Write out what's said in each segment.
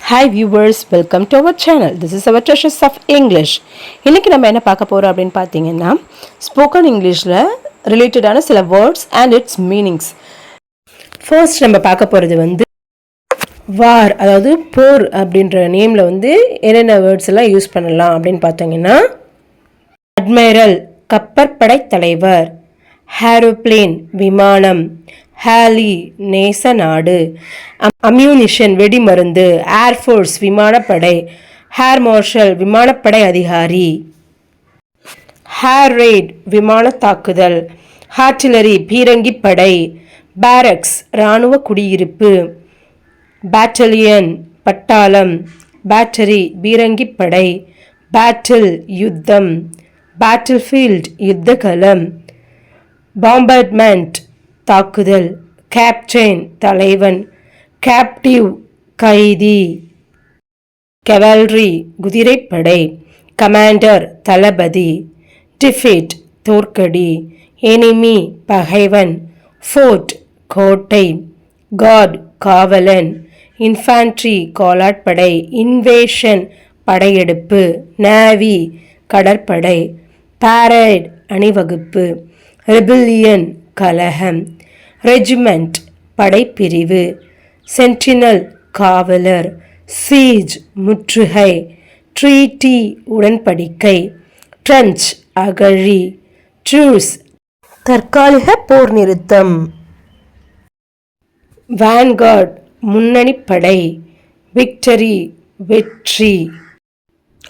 Hi viewers, welcome to our channel. This is our Treasures of English. இன்னைக்கு நம்ம என்ன பார்க்க போறோம் அப்படினு பாத்தீங்கன்னா ஸ்போக்கன் இங்கிலீஷ்ல ரிலேட்டடான சில words and its meanings. First நம்ம பார்க்க போறது வந்து வார், அதாவது போர் அப்படின்ற நேம்ல வந்து என்னென்ன வேர்ட்ஸ் எல்லாம் யூஸ் பண்ணலாம் அப்படினு பார்த்தீங்கன்னா அட்மைரல் கப்பற்படை தலைவர், ஏரோப்ளேன் விமானம், ஹேலி நேச நாடு, அம்யூனிஷன் வெடிமருந்து, ஏர்ஃபோர்ஸ் விமானப்படை, ஏர் மார்ஷல் விமானப்படை அதிகாரி, ஏர் ரெய்ட் விமான தாக்குதல், ஆர்ட்டிலரி பீரங்கி படை, பேரக்ஸ் இராணுவ குடியிருப்பு, பேட்டலியன் பட்டாளம், பேட்டரி பீரங்கி படை, பேட்டில் யுத்தம், பேட்டில் ஃபீல்ட் யுத்தகலம், பாம்பர்ட்மெண்ட் தாக்குதல், கேப்டன் தலைவன், கேப்டிவ் கைதி, கெவல்ரி குதிரைப்படை, கமாண்டர் தளபதி, டிஃபீட் தோற்கடி, எனிமி பகைவன், ஃபோர்ட் கோட்டை, காட் காவலன், இன்ஃபேண்ட்ரி காலாட்படை, இன்வேஷன் படையெடுப்பு, நேவி கடற்படை, பாரேட் அணிவகுப்பு, ரெபில்லியன் கலகம், ரெஜிமெண்ட் படைப்பிரிவு, சென்டினல் காவலர், சீஜ் முற்றுகை, ட்ரீட்டி உடன்படிக்கை, ட்ரெஞ்ச் அகழி, ட்ரூஸ் தற்காலிக போர் நிறுத்தம், வான்கார்ட் முன்னணிப்படை, விக்டரி வெற்றி.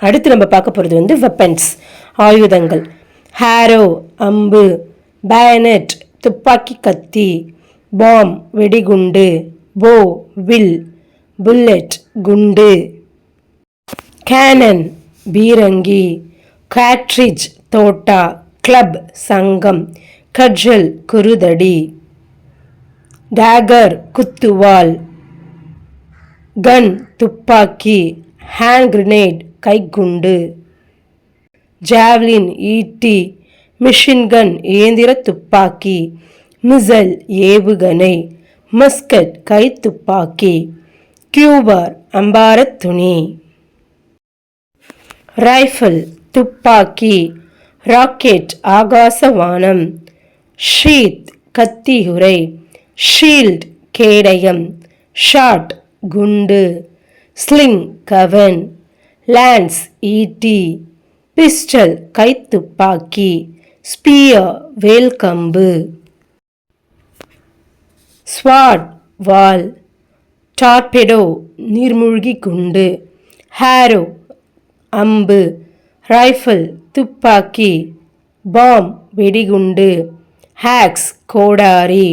அடுத்து நம்ம பார்க்க போகிறது வந்து வெப்பன்ஸ் ஆயுதங்கள், ஹேரோ அம்பு, பேனட் துப்பாக்கி கத்தி, பாம் வெடிகுண்டு, போ வில், புல்லட் குண்டு, கேனன் பீரங்கி, கேட்ரிட்ஜ் தோட்டா, கிளப் சங்கம், கட்ஜல் குருதடி, டேகர் குத்துவால், கன் துப்பாக்கி, ஹேண்ட் கிரனேட் கைக்குண்டு, ஜாவ்லின் ஈட்டி, மிஷின்கன் இயந்திர துப்பாக்கி, மிசல் ஏவுகணை, மஸ்கட் கைத்துப்பாக்கி, கியூபர் அம்பாரத் துணி, ரைஃபிள் துப்பாக்கி, ராக்கெட் ஆகாசவானம், ஷீத் கத்தியுறை, ஷீல்ட் கேடயம், ஷாட் குண்டு, ஸ்லிங் கவன், லான்ஸ் ஈட்டி, பிஸ்டல் கைத்துப்பாக்கி, ஸ்பியர் வேல்கம்பு, ஸ்வாட் வால், டார்பெடோ நீர்மூழ்கி குண்டு, ஹேரோ அம்பு, ரைஃபிள் துப்பாக்கி, பாம் வெடிகுண்டு, ஹேக்ஸ் கோடாரி,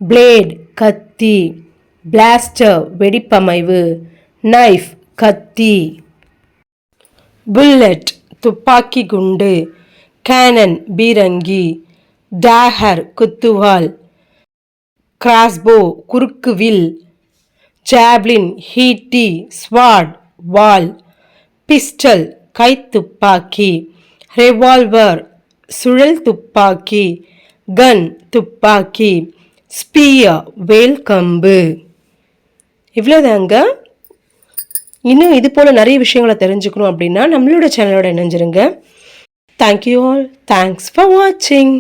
பிளேட் கத்தி, பிளாஸ்டர் வெடிப்பமைவு, நைஃப் கத்தி, புல்லட் துப்பாக்கி குண்டு, கேனன் பீரங்கி, டேகர் குத்துவால், கிராஸ்போ குறுக்குவில், ஜாவ்லின் ஈட்டி, ஸ்வாட் வால், பிஸ்டல் கைத்துப்பாக்கி, ரெவால்வர் சுழல் துப்பாக்கி, கன் துப்பாக்கி, ஸ்பியர் வேல்கம்பு. இவ்வளோதாங்க. இன்னும் இது போல் நிறைய விஷயங்களை தெரிஞ்சுக்கணும் அப்படின்னா நம்மளோட சேனலோட இணைஞ்சிருங்க. Thank you all. தேங்க்ஸ் ஃபார் வாட்சிங்.